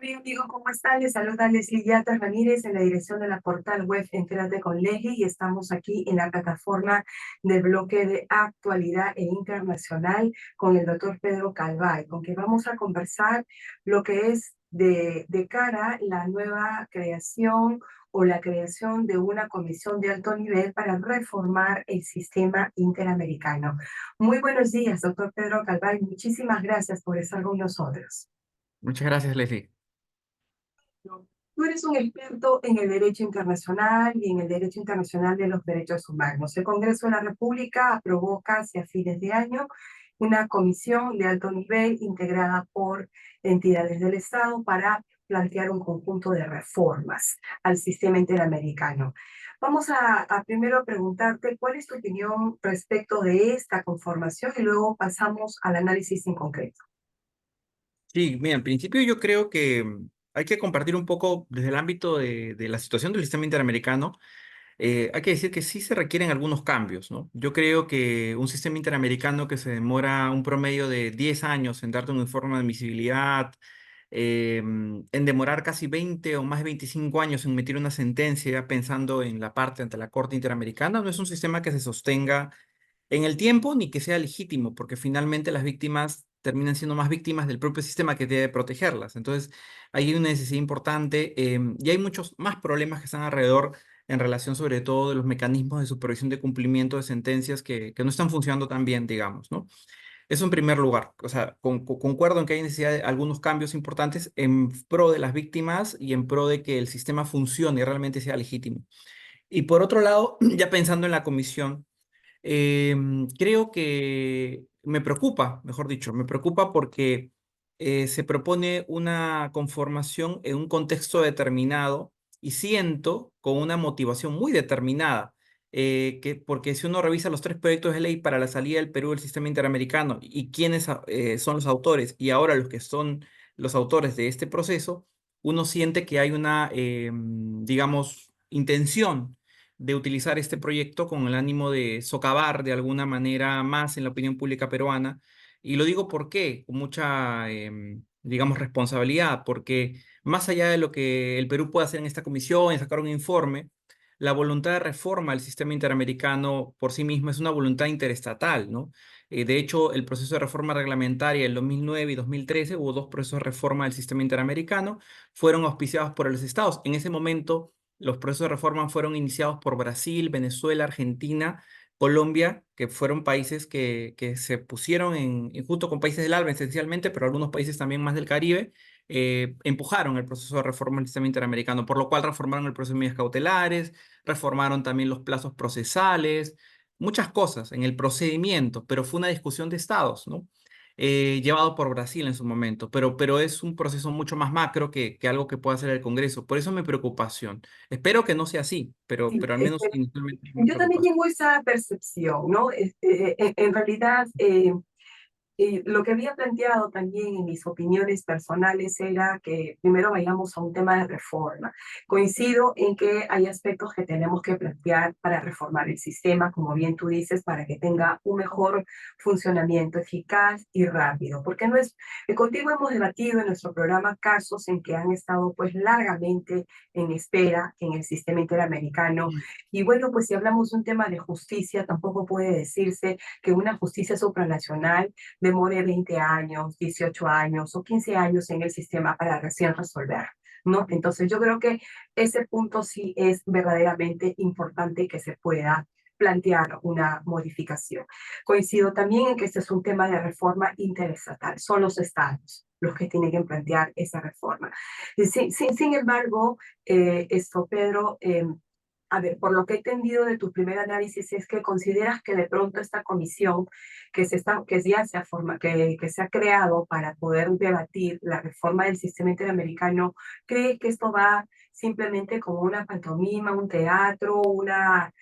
Hola amigos, ¿cómo están? Les saluda Leslie Yata Ramírez en la dirección de la portal web Entérate con Leslie y estamos aquí en la plataforma del bloque de actualidad e internacional con el doctor Pedro Calvay, con quien vamos a conversar lo que es de cara la nueva creación o la creación de una comisión de alto nivel para reformar el sistema interamericano. Muy buenos días, doctor Pedro Calvay. Muchísimas gracias por estar con nosotros. Muchas gracias, Leslie. Tú eres un experto en el derecho internacional y en el derecho internacional de los derechos humanos. El Congreso de la República aprobó casi a fines de año una comisión de alto nivel integrada por entidades del Estado para plantear un conjunto de reformas al sistema interamericano. Vamos a primero preguntarte cuál es tu opinión respecto de esta conformación y luego pasamos al análisis en concreto. Sí, mira, en principio yo creo que hay que compartir un poco desde el ámbito de la situación del sistema interamericano. Hay que decir que sí se requieren algunos cambios, ¿no? Yo creo que un sistema interamericano que se demora un promedio de 10 años en darte un informe de admisibilidad, en demorar casi 20 o más de 25 años en emitir una sentencia pensando en la parte ante la Corte Interamericana, no es un sistema que se sostenga en el tiempo ni que sea legítimo, porque finalmente las víctimas terminan siendo más víctimas del propio sistema que debe protegerlas. Entonces, hay una necesidad importante y hay muchos más problemas que están alrededor en relación sobre todo de los mecanismos de supervisión de cumplimiento de sentencias que no están funcionando tan bien, digamos, ¿no? Eso en primer lugar. O sea, concuerdo en que hay necesidad de algunos cambios importantes en pro de las víctimas y en pro de que el sistema funcione y realmente sea legítimo. Y por otro lado, ya pensando en la comisión, creo que me preocupa, mejor dicho, me preocupa porque se propone una conformación en un contexto determinado y siento con una motivación muy determinada, porque si uno revisa los tres proyectos de ley para la salida del Perú del sistema interamericano y quiénes son los autores y ahora los que son los autores de este proceso, uno siente que hay una, digamos, intención de utilizar este proyecto con el ánimo de socavar de alguna manera más en la opinión pública peruana. Y lo digo por qué, con mucha, digamos, responsabilidad, porque más allá de lo que el Perú puede hacer en esta comisión, en sacar un informe, la voluntad de reforma del sistema interamericano por sí misma es una voluntad interestatal, ¿no? De hecho, el proceso de reforma reglamentaria en 2009 y 2013, hubo dos procesos de reforma del sistema interamericano, fueron auspiciados por los estados. En ese momento, los procesos de reforma fueron iniciados por Brasil, Venezuela, Argentina, Colombia, que fueron países que se pusieron junto con países del ALBA esencialmente, pero algunos países también más del Caribe, empujaron el proceso de reforma del sistema interamericano, por lo cual reformaron el proceso de medidas cautelares, reformaron también los plazos procesales, muchas cosas en el procedimiento, pero fue una discusión de estados, ¿no? Llevado por Brasil en su momento, pero es un proceso mucho más macro que algo que pueda hacer el Congreso. Por eso mi preocupación. Espero que no sea así, Sí, pero al menos inicialmente es mi yo también preocupación. tengo esa percepción, ¿no? En realidad, lo que había planteado también en mis opiniones personales era que primero vayamos a un tema de reforma. Coincido en que hay aspectos que tenemos que plantear para reformar el sistema, como bien tú dices, para que tenga un mejor funcionamiento eficaz y rápido. Porque no es, contigo hemos debatido en nuestro programa casos en que han estado pues largamente en espera en el sistema interamericano. Y bueno, pues si hablamos de un tema de justicia, tampoco puede decirse que una justicia supranacional demore 20 años, 18 años o 15 años en el sistema para recién resolver, ¿no? Entonces yo creo que ese punto sí es verdaderamente importante que se pueda plantear una modificación. Coincido también en que este es un tema de reforma interestatal, son los estados los que tienen que plantear esa reforma. Sin embargo, esto, Pedro, a ver, por lo que he entendido de tu primer análisis es que consideras que de pronto esta comisión que ya se ha que se ha creado para poder debatir la reforma del sistema interamericano, cree que esto va simplemente como una pantomima, un teatro, una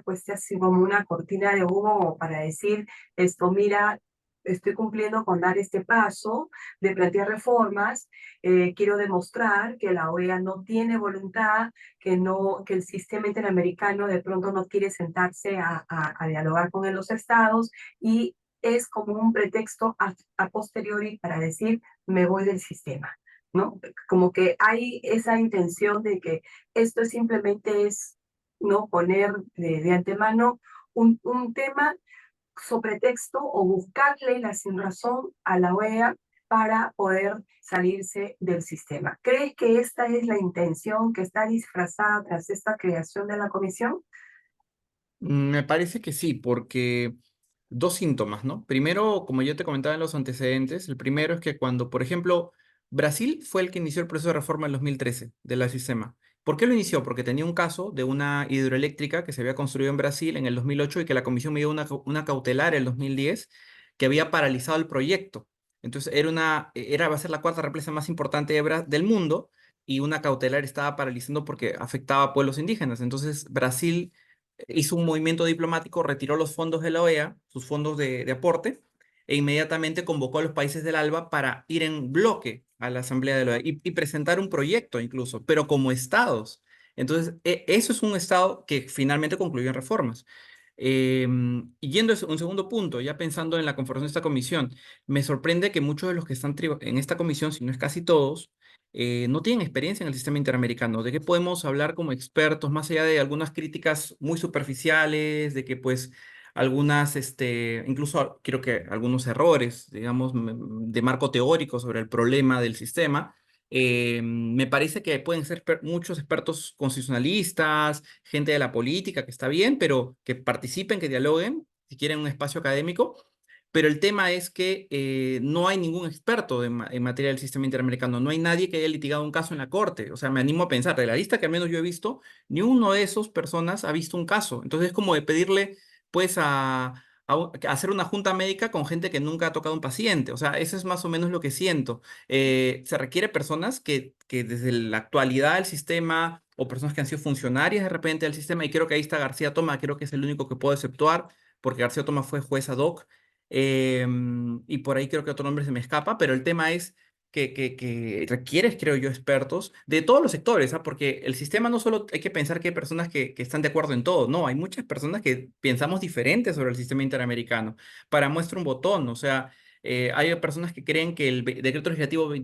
cuestión así como una cortina de humo para decir esto, mira, estoy cumpliendo con dar este paso de plantear reformas, quiero demostrar que la OEA no tiene voluntad, que el sistema interamericano de pronto no quiere sentarse a dialogar con los estados y es como un pretexto a posteriori para decir me voy del sistema. ¿no? Como que hay esa intención de que esto simplemente es, ¿no? Poner de antemano un tema sobre texto o buscarle la sinrazón a la OEA para poder salirse del sistema. ¿Crees que esta es la intención que está disfrazada tras esta creación de la comisión? Me parece que sí, porque dos síntomas, ¿no? Primero, como yo te comentaba en los antecedentes, el primero es que cuando, por ejemplo, Brasil fue el que inició el proceso de reforma en 2013 del sistema. ¿Por qué lo inició? Porque tenía un caso de una hidroeléctrica que se había construido en Brasil en el 2008 y que la comisión me dio una cautelar en el 2010 que había paralizado el proyecto. Entonces, va a ser la cuarta represa más importante del mundo y una cautelar estaba paralizando porque afectaba a pueblos indígenas. Entonces, Brasil hizo un movimiento diplomático, retiró los fondos de la OEA, sus fondos de aporte, e inmediatamente convocó a los países del ALBA para ir en bloque a la Asamblea de la OEA y presentar un proyecto incluso, pero como estados. Entonces, eso es un estado que finalmente concluyó en reformas. Y yendo a un segundo punto, ya pensando en la conformación de esta comisión, me sorprende que muchos de los que están en esta comisión, si no es casi todos, no tienen experiencia en el sistema interamericano. ¿De qué podemos hablar como expertos, más allá de algunas críticas muy superficiales, de que pues algunas, incluso creo que algunos errores, digamos, de marco teórico sobre el problema del sistema? Me parece que pueden ser muchos expertos constitucionalistas, gente de la política, que está bien, pero que participen, que dialoguen, si quieren un espacio académico. Pero el tema es que no hay ningún experto en materia del sistema interamericano, no hay nadie que haya litigado un caso en la corte. O sea, me animo a pensar, de la lista que al menos yo he visto, ni uno de esos personas ha visto un caso. Entonces es como de pedirle, pues, a hacer una junta médica con gente que nunca ha tocado un paciente. O sea, eso es más o menos lo que siento. Se requiere personas que desde la actualidad del sistema o personas que han sido funcionarias de repente del sistema, y creo que ahí está García Toma, creo que es el único que puedo exceptuar, porque García Toma fue juez ad hoc, y por ahí creo que otro nombre se me escapa, pero el tema es que requieres, creo yo, expertos de todos los sectores, ¿ah? Porque el sistema no solo hay que pensar que hay personas que están de acuerdo en todo, no, hay muchas personas que pensamos diferente sobre el sistema interamericano. Para muestra un botón, o sea, hay personas que creen que el decreto legislativo, la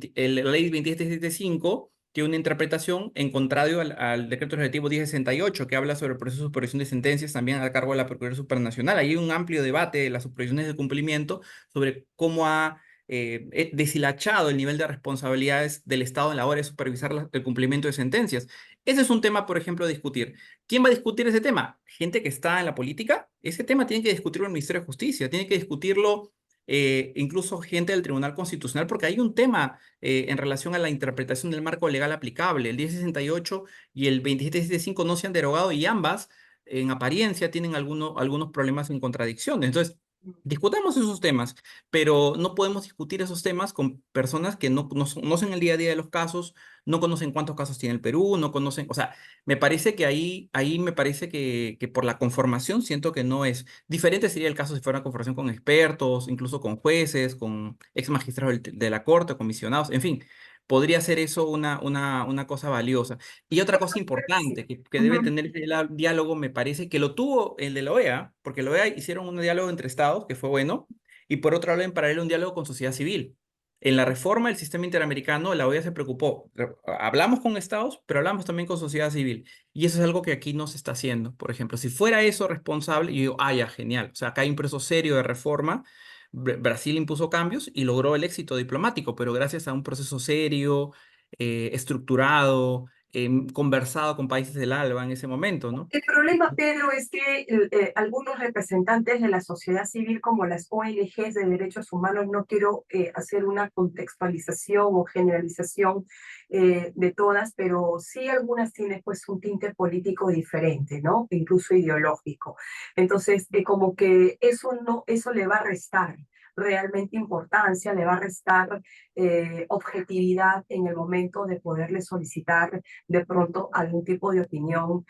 ley 27775 tiene una interpretación en contrario al decreto legislativo 1068, que habla sobre el proceso de supervisión de sentencias también a cargo de la Procuraduría Supranacional. Ahí hay un amplio debate de las supervisiones de cumplimiento sobre cómo ha deshilachado el nivel de responsabilidades del Estado en la hora de supervisar el cumplimiento de sentencias. Ese es un tema, por ejemplo, a discutir. ¿Quién va a discutir ese tema? ¿Gente que está en la política? Ese tema tiene que discutirlo el Ministerio de Justicia, tiene que discutirlo incluso gente del Tribunal Constitucional, porque hay un tema en relación a la interpretación del marco legal aplicable. El 1068 y el 2775 no se han derogado y ambas, en apariencia, tienen algunos problemas en contradicción. Entonces, discutamos esos temas, pero no podemos discutir esos temas con personas que no conocen el día a día de los casos, no conocen cuántos casos tiene el Perú, no conocen, o sea, me parece que ahí me parece que por la conformación siento que no es. Diferente sería el caso si fuera una conversación con expertos, incluso con jueces, con ex magistrados de la corte, comisionados, en fin, podría ser eso una cosa valiosa. Y otra cosa Sí. importante que debe tener ese diálogo, me parece que lo tuvo el de la OEA, porque la OEA hicieron un diálogo entre estados, que fue bueno, y por otro lado, en paralelo, un diálogo con sociedad civil. En la reforma del sistema interamericano, la OEA se preocupó. Hablamos con estados, pero hablamos también con sociedad civil. Y eso es algo que aquí no se está haciendo. Por ejemplo, si fuera eso responsable, yo digo, ah, ya, genial. O sea, acá hay un proceso serio de reforma. Brasil impuso cambios y logró el éxito diplomático, pero gracias a un proceso serio, estructurado, conversado con países del ALBA en ese momento, ¿no? El problema, Pedro, es que algunos representantes de la sociedad civil, como las ONGs de derechos humanos, no quiero hacer una contextualización o generalización de todas, pero sí algunas tienen pues un tinte político diferente, ¿no? Incluso ideológico. Entonces, como que eso no, eso le va a restar realmente importancia, le va a restar objetividad en el momento de poderle solicitar de pronto algún tipo de opinión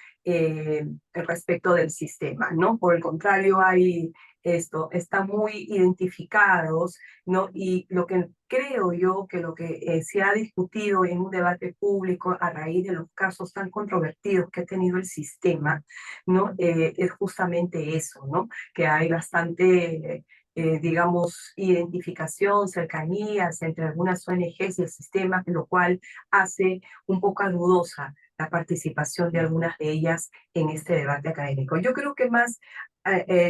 respecto del sistema, ¿no? Por el contrario, hay esto, están muy identificados, ¿no? Y lo que creo yo que lo que se ha discutido en un debate público a raíz de los casos tan controvertidos que ha tenido el sistema, ¿no? Es justamente eso, ¿no? Que hay bastante digamos, identificación, cercanías entre algunas ONGs y el sistema, lo cual hace un poco dudosa la participación de algunas de ellas en este debate académico. Yo creo que más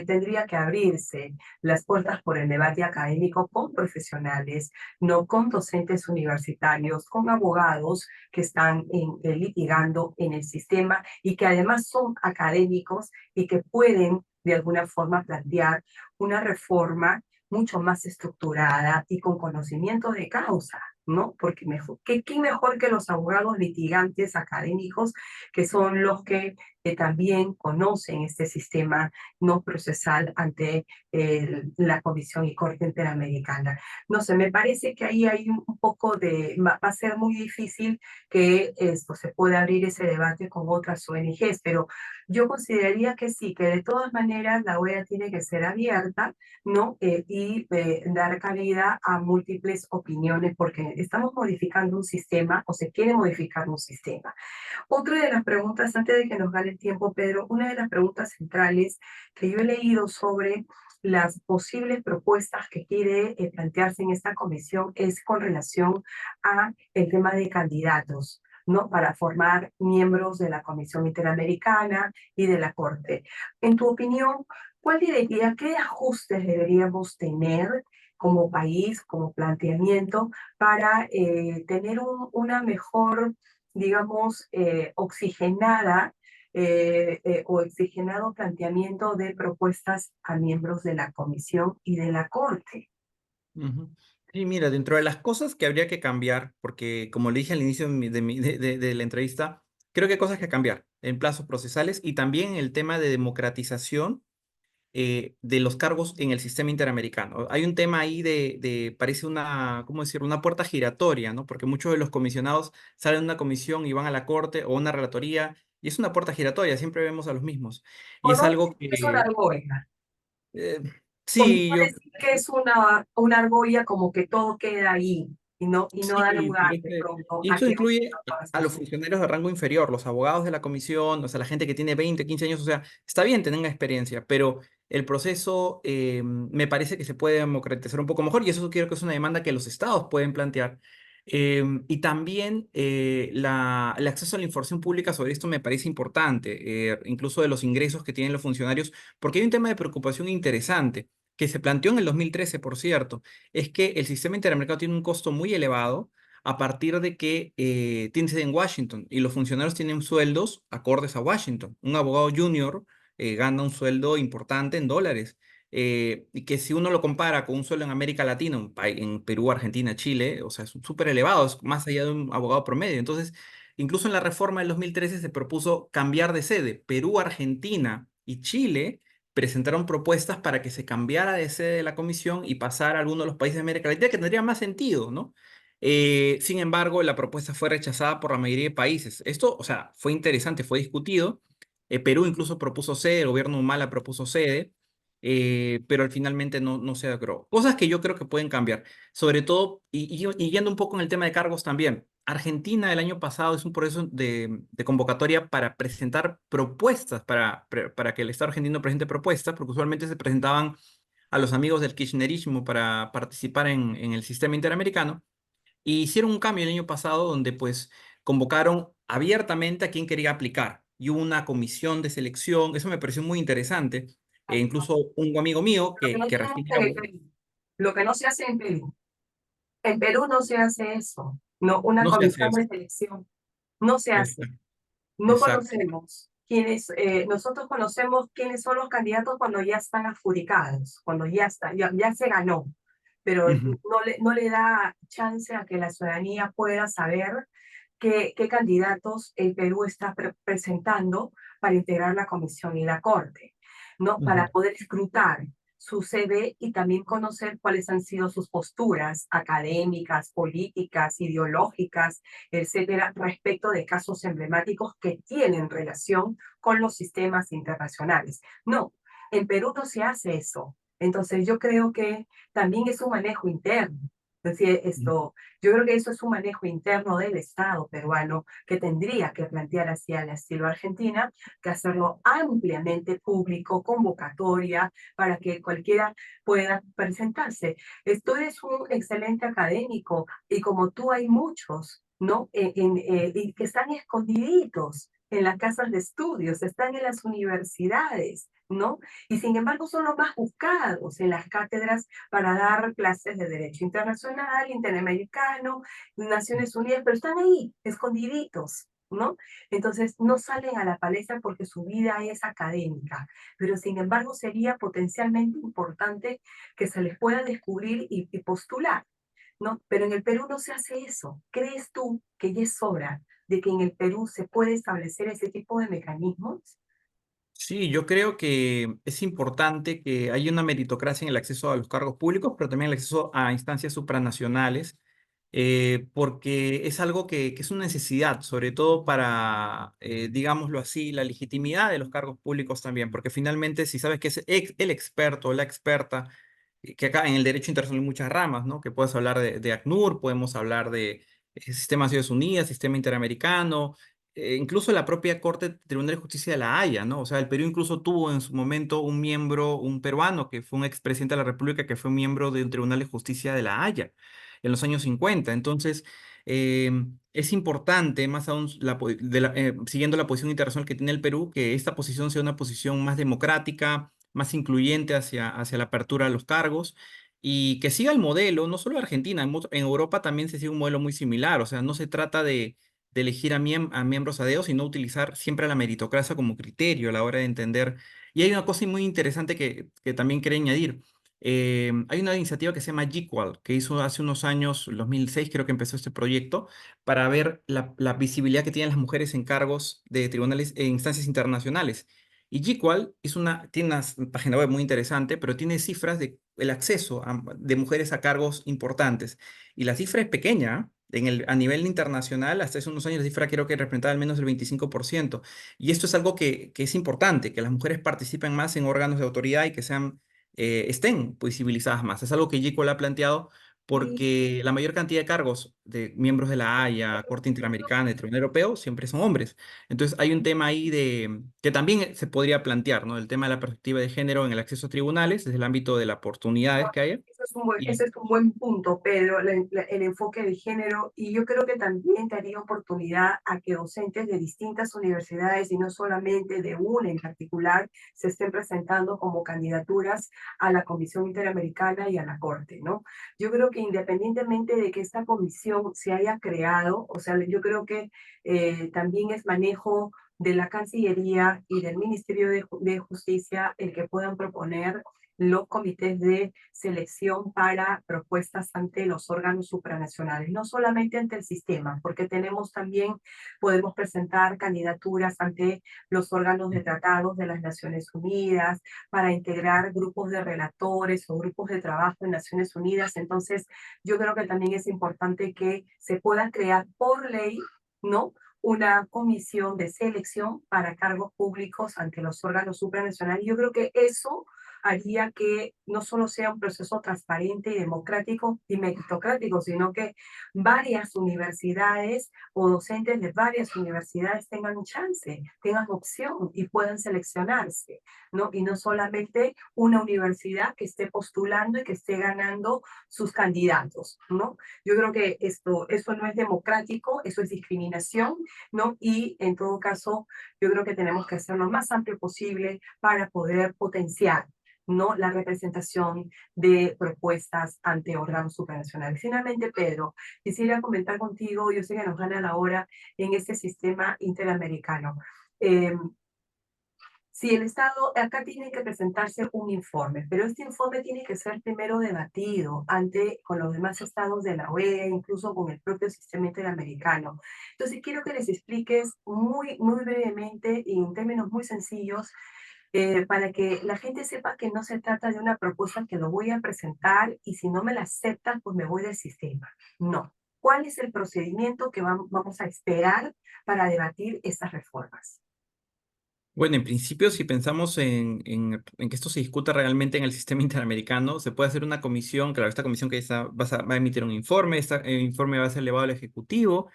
tendría que abrirse las puertas por el debate académico con profesionales, no con docentes universitarios, con abogados que están litigando en el sistema y que además son académicos y que pueden de alguna forma plantear una reforma mucho más estructurada y con conocimiento de causa, ¿no? Porque mejor, ¿qué mejor que los abogados litigantes académicos que son los que también conocen este sistema no procesal ante la Comisión y Corte Interamericana? No sé, me parece que ahí hay un poco va a ser muy difícil que esto se pueda abrir ese debate con otras ONGs, pero yo consideraría que sí, que de todas maneras la OEA tiene que ser abierta, ¿no? Dar cabida a múltiples opiniones, porque estamos modificando un sistema o se quiere modificar un sistema. Otra de las preguntas, antes de que nos gane el tiempo, Pedro, una de las preguntas centrales que yo he leído sobre las posibles propuestas que quiere plantearse en esta comisión es con relación a el tema de candidatos, ¿no? Para formar miembros de la Comisión Interamericana y de la Corte. En tu opinión, ¿cuál diría, qué ajustes deberíamos tener como país, como planteamiento, para tener una mejor, digamos, oxigenada o oxigenado planteamiento de propuestas a miembros de la Comisión y de la Corte? Ujú. Sí, mira, dentro de las cosas que habría que cambiar, porque como le dije al inicio de la entrevista, creo que hay cosas que cambiar en plazos procesales y también el tema de democratización de los cargos en el sistema interamericano. Hay un tema ahí parece una, ¿cómo decirlo? Una puerta giratoria, ¿no? Porque muchos de los comisionados salen de una comisión y van a la corte o una relatoría, y es una puerta giratoria, siempre vemos a los mismos. Y ¿O es no algo es una que, argolla? eh, Podría sí, yo, decir que es una argolla como que todo queda ahí y no da sí, lugar pero de pronto y a eso que incluye ocurran todas a los estas. funcionarios de rango inferior, los abogados de la comisión, o sea, la gente que tiene 20, 15 años, o sea, está bien tener experiencia, pero el proceso me parece que se puede democratizar un poco mejor y eso creo que es una demanda que los estados pueden plantear. Y también el acceso a la información pública sobre esto me parece importante, incluso de los ingresos que tienen los funcionarios, porque hay un tema de preocupación interesante que se planteó en el 2013, por cierto, es que el sistema interamericano tiene un costo muy elevado a partir de que tiene sede en Washington y los funcionarios tienen sueldos acordes a Washington. Un abogado junior gana un sueldo importante en dólares. Y que si uno lo compara con un sueldo en América Latina, en Perú, Argentina, Chile, o sea, es súper elevado, es más allá de un abogado promedio. Entonces, incluso en la reforma del 2013 se propuso cambiar de sede. Perú, Argentina y Chile presentaron propuestas para que se cambiara de sede de la comisión y pasara a alguno de los países de América Latina, que tendría más sentido, ¿no? Sin embargo, la propuesta fue rechazada por la mayoría de países. Esto, o sea, fue interesante, fue discutido. Perú incluso propuso sede, el gobierno de Humala propuso sede, pero al finalmente no se logró. Cosas que yo creo que pueden cambiar, sobre todo, y yendo un poco en el tema de cargos también. Argentina el año pasado es un proceso de convocatoria para presentar propuestas, para que el Estado argentino presente propuestas, porque usualmente se presentaban a los amigos del kirchnerismo para participar en el sistema interamericano. Y hicieron un cambio el año pasado donde pues convocaron abiertamente a quien quería aplicar. Y hubo una comisión de selección, eso me pareció muy interesante. Incluso un amigo mío Lo que no que tenemos recién que era Perú, lo que no se hace en Perú. En Perú no se hace eso, no, una no se hace comisión eso. de selección no se hace. Exacto. No Exacto. conocemos nosotros conocemos quiénes son los candidatos cuando ya están adjudicados, cuando ya está, ya se ganó, pero Ujú, no le da chance a que la ciudadanía pueda saber qué candidatos el Perú está presentando para integrar la comisión y la corte, ¿no? ujú, Para poder escrutar su CV y también conocer cuáles han sido sus posturas académicas, políticas, ideológicas, etcétera, respecto de casos emblemáticos que tienen relación con los sistemas internacionales. No, en Perú no se hace eso. Entonces yo creo que también es un manejo interno. Entonces, yo creo que eso es un manejo interno del Estado peruano que tendría que plantear hacia el estilo Argentina, que hacerlo ampliamente público, convocatoria, para que cualquiera pueda presentarse. Tú eres un excelente académico y como tú hay muchos, ¿no? Y que están escondiditos en las casas de estudios, están en las universidades, ¿no? Y sin embargo son los más buscados en las cátedras para dar clases de Derecho Internacional, Interamericano, Naciones Unidas, pero están ahí, escondiditos, ¿no? Entonces no salen a la palestra porque su vida es académica, pero sin embargo sería potencialmente importante que se les pueda descubrir y postular, ¿no? Pero en el Perú no se hace eso. ¿Crees tú que ya es hora de que en el Perú se puede establecer ese tipo de mecanismos? Sí, yo creo que es importante que haya una meritocracia en el acceso a los cargos públicos, pero también el acceso a instancias supranacionales, porque es algo que es una necesidad, sobre todo para, digámoslo así, la legitimidad de los cargos públicos también, porque finalmente si sabes que es el experto o la experta, que acá en el derecho internacional hay muchas ramas, ¿no? Que puedes hablar de ACNUR, podemos hablar de Sistema de Naciones Unidas, Sistema Interamericano, incluso la propia Corte Tribunal de Justicia de La Haya, ¿no? O sea, el Perú incluso tuvo en su momento un miembro, un peruano, que fue un expresidente de la República, que fue miembro del Tribunal de Justicia de La Haya en los años 50. Entonces, eh, es importante, más aún, siguiendo la posición internacional que tiene el Perú, que esta posición sea una posición más democrática, más incluyente hacia la apertura de los cargos. Y que siga el modelo, no solo Argentina, en Europa también se sigue un modelo muy similar, o sea, no se trata de elegir a miembros a dedo, sino utilizar siempre la meritocracia como criterio a la hora de entender. Y hay una cosa muy interesante que también quería añadir. Hay una iniciativa que se llama GQual, que hizo hace unos años, 2006 creo que empezó este proyecto, para ver la visibilidad que tienen las mujeres en cargos de tribunales e instancias internacionales. Y GQual tiene una página web muy interesante, pero tiene cifras de el acceso de mujeres a cargos importantes. Y la cifra es pequeña, ¿ah? A nivel internacional, hasta hace unos años la cifra creo que representaba al menos el 25%. Y esto es algo que es importante, que las mujeres participen más en órganos de autoridad y que estén visibilizadas más. Es algo que GICOL ha planteado Sí, porque la mayor cantidad de cargos de miembros de la Haya, Corte Interamericana y Tribunal Europeo siempre son hombres. Entonces hay un tema ahí que también se podría plantear, ¿no? El tema de la perspectiva de género en el acceso a tribunales, desde el ámbito de las oportunidades que haya. ese Y es un buen punto, Pedro, el enfoque de género. Y yo creo que también daría oportunidad a que docentes de distintas universidades y no solamente de una en particular se estén presentando como candidaturas a la Comisión Interamericana y a la Corte, ¿no? Yo creo que independientemente de que esta comisión se haya creado, o sea, yo creo que también es manejo de la Cancillería y del Ministerio de Justicia el que puedan proponer los comités de selección para propuestas ante los órganos supranacionales, no solamente ante el sistema, porque tenemos también, podemos presentar candidaturas ante los órganos de tratados de las Naciones Unidas, para integrar grupos de relatores o grupos de trabajo en Naciones Unidas. Entonces, yo creo que también es importante que se pueda crear por ley, ¿no? Una comisión de selección para cargos públicos ante los órganos supranacionales. Yo creo que eso haría que no solo sea un proceso transparente y democrático y meritocrático, sino que varias universidades o docentes de varias universidades tengan un chance, tengan opción y puedan seleccionarse, ¿no? Y no solamente una universidad que esté postulando y que esté ganando sus candidatos, ¿no? Yo creo que eso no es democrático, eso es discriminación, ¿no? Y en todo caso, yo creo que tenemos que hacer lo más amplio posible para poder potenciar, ¿no? La representación de propuestas ante órganos supranacionales. Finalmente, Pedro, quisiera comentar contigo, yo sé que nos gana la hora en este sistema interamericano. Eh, si el Estado, acá tiene que presentarse un informe, pero este informe tiene que ser primero debatido con los demás estados de la OEA, incluso con el propio sistema interamericano. Entonces, quiero que les expliques muy brevemente y en términos muy sencillos para que la gente sepa que no se trata de una propuesta que lo voy a presentar y si no me la aceptan, pues me voy del sistema. No. ¿Cuál es el procedimiento que vamos a esperar para debatir estas reformas? Bueno, en principio, si pensamos en que esto se discuta realmente en el sistema interamericano, se puede hacer una comisión, claro, esta comisión que va a emitir un informe, este informe va a ser elevado al Ejecutivo.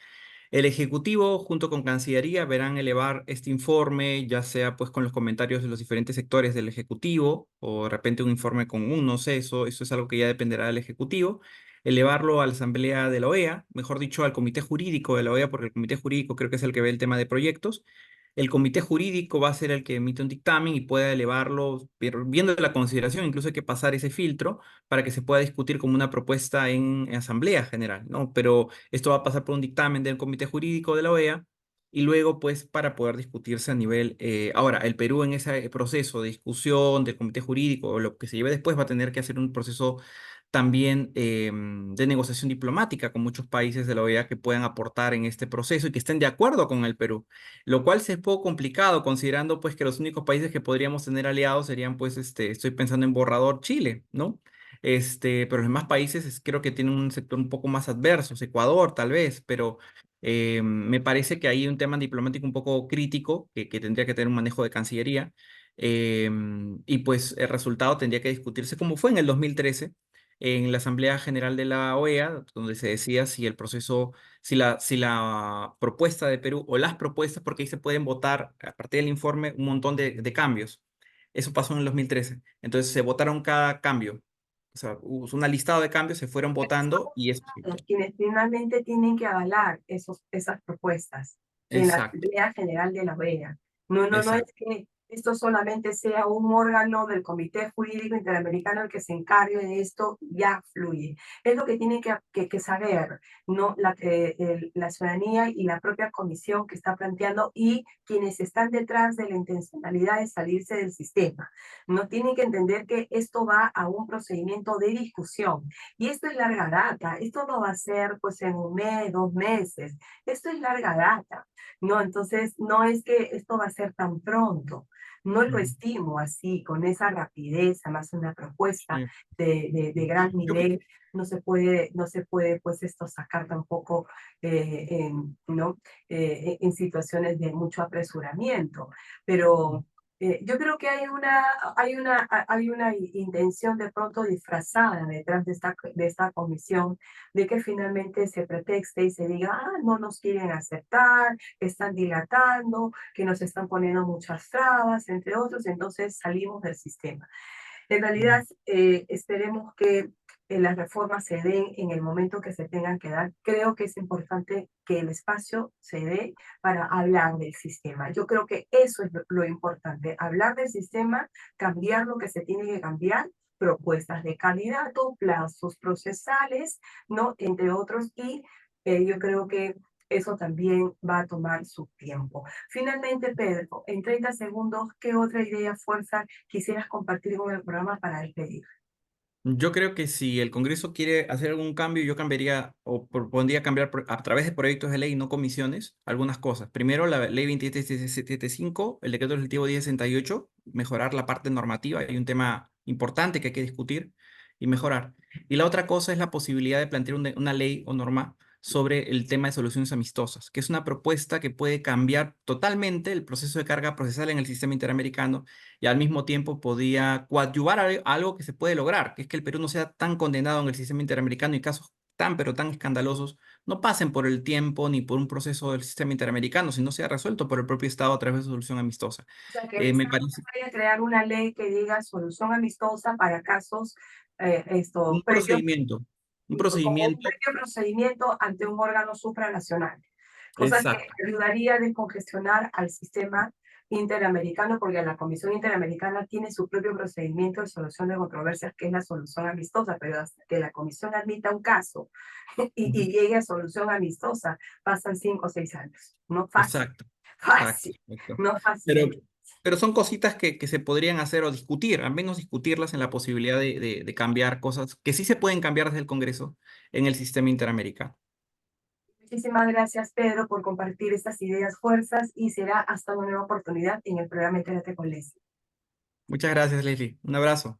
El Ejecutivo, junto con Cancillería, verán elevar este informe, ya sea pues con los comentarios de los diferentes sectores del Ejecutivo, o de repente un informe con no sé, eso es algo que ya dependerá del Ejecutivo, elevarlo a la Asamblea de la OEA, mejor dicho, al Comité Jurídico de la OEA, porque el Comité Jurídico creo que es el que ve el tema de proyectos. El Comité Jurídico va a ser el que emite un dictamen y pueda elevarlo, pero viendo la consideración, incluso hay que pasar ese filtro para que se pueda discutir como una propuesta en Asamblea General, ¿no? Pero esto va a pasar por un dictamen del Comité Jurídico de la OEA y luego, pues, para poder discutirse a nivel... ahora, el Perú en ese proceso de discusión del Comité Jurídico o lo que se lleve después va a tener que hacer un proceso también de negociación diplomática con muchos países de la OEA que puedan aportar en este proceso y que estén de acuerdo con el Perú, lo cual es poco complicado considerando pues que los únicos países que podríamos tener aliados serían pues estoy pensando en borrador Chile, ¿no? Pero los demás países creo que tienen un sector un poco más adverso, Ecuador tal vez, pero me parece que hay un tema diplomático un poco crítico que tendría que tener un manejo de Cancillería. Y pues el resultado tendría que discutirse como fue en el 2013 en la Asamblea General de la OEA, donde se decía si el proceso, si la propuesta de Perú o las propuestas, porque ahí se pueden votar a partir del informe un montón de cambios. Eso pasó en el 2013. Entonces se votaron cada cambio. O sea, hubo una listado de cambios, se fueron votando y eso. Los quienes finalmente tienen que avalar esas propuestas en la Exacto, Asamblea General de la OEA. No es exacto. que esto solamente sea un órgano del Comité Jurídico Interamericano el que se encargue de esto, ya fluye. Es lo que tienen que saber, ¿no? La ciudadanía y la propia comisión que está planteando y quienes están detrás de la intencionalidad de salirse del sistema. No tienen que entender que esto va a un procedimiento de discusión y esto es larga data, esto no va a ser pues en un mes, 2 meses, esto es larga data, ¿no? Entonces, no es que esto va a ser tan pronto, no lo Ujú. estimo así, con esa rapidez, además una propuesta Sí. de gran Yo, nivel, no se puede pues esto sacar tampoco ¿no? En situaciones de mucho apresuramiento, pero yo creo que hay una intención de pronto disfrazada detrás de esta comisión, de que finalmente se pretexte y se diga, no nos quieren aceptar, están dilatando, que nos están poniendo muchas trabas, entre otros, entonces salimos del sistema. En realidad, esperemos que las reformas se den en el momento que se tengan que dar. Creo que es importante que el espacio se dé para hablar del sistema. Yo creo que eso es lo importante, hablar del sistema, cambiar lo que se tiene que cambiar, propuestas de candidato, plazos procesales, ¿no? Entre otros, y yo creo que eso también va a tomar su tiempo. Finalmente, Pedro, en 30 segundos, ¿qué otra idea, fuerza quisieras compartir con el programa para despedir? Yo creo que si el Congreso quiere hacer algún cambio, yo cambiaría o propondría cambiar a través de proyectos de ley, no comisiones, algunas cosas. Primero, la ley 2775, el decreto legislativo 1068, mejorar la parte normativa. Hay un tema importante que hay que discutir y mejorar. Y la otra cosa es la posibilidad de plantear una ley o norma sobre el tema de soluciones amistosas, que es una propuesta que puede cambiar totalmente el proceso de carga procesal en el sistema interamericano y al mismo tiempo podía coadyuvar a algo que se puede lograr, que es que el Perú no sea tan condenado en el sistema interamericano y casos tan pero tan escandalosos no pasen por el tiempo ni por un proceso del sistema interamericano, sino sea resuelto por el propio Estado a través de solución amistosa. O sea, que el Me Estado parece vaya a crear una ley que diga solución amistosa para casos un previos, procedimiento, un como un procedimiento previo procedimiento ante un órgano supranacional, cosa que exacto. ayudaría a descongestionar al sistema interamericano, porque la Comisión Interamericana tiene su propio procedimiento de solución de controversias, que es la solución amistosa, pero hasta que la Comisión admita un caso y llegue a solución amistosa, pasan 5 o 6 años. No fácil, Exacto, exacto, fácil, exacto. no Pero, fácil. pero son cositas que se podrían hacer o discutir, al menos discutirlas en la posibilidad de cambiar cosas que sí se pueden cambiar desde el Congreso en el sistema interamericano. Muchísimas gracias, Pedro, por compartir estas ideas, fuerzas, y será hasta una nueva oportunidad en el programa Entérate con Leslie. Muchas gracias, Leslie. Un abrazo.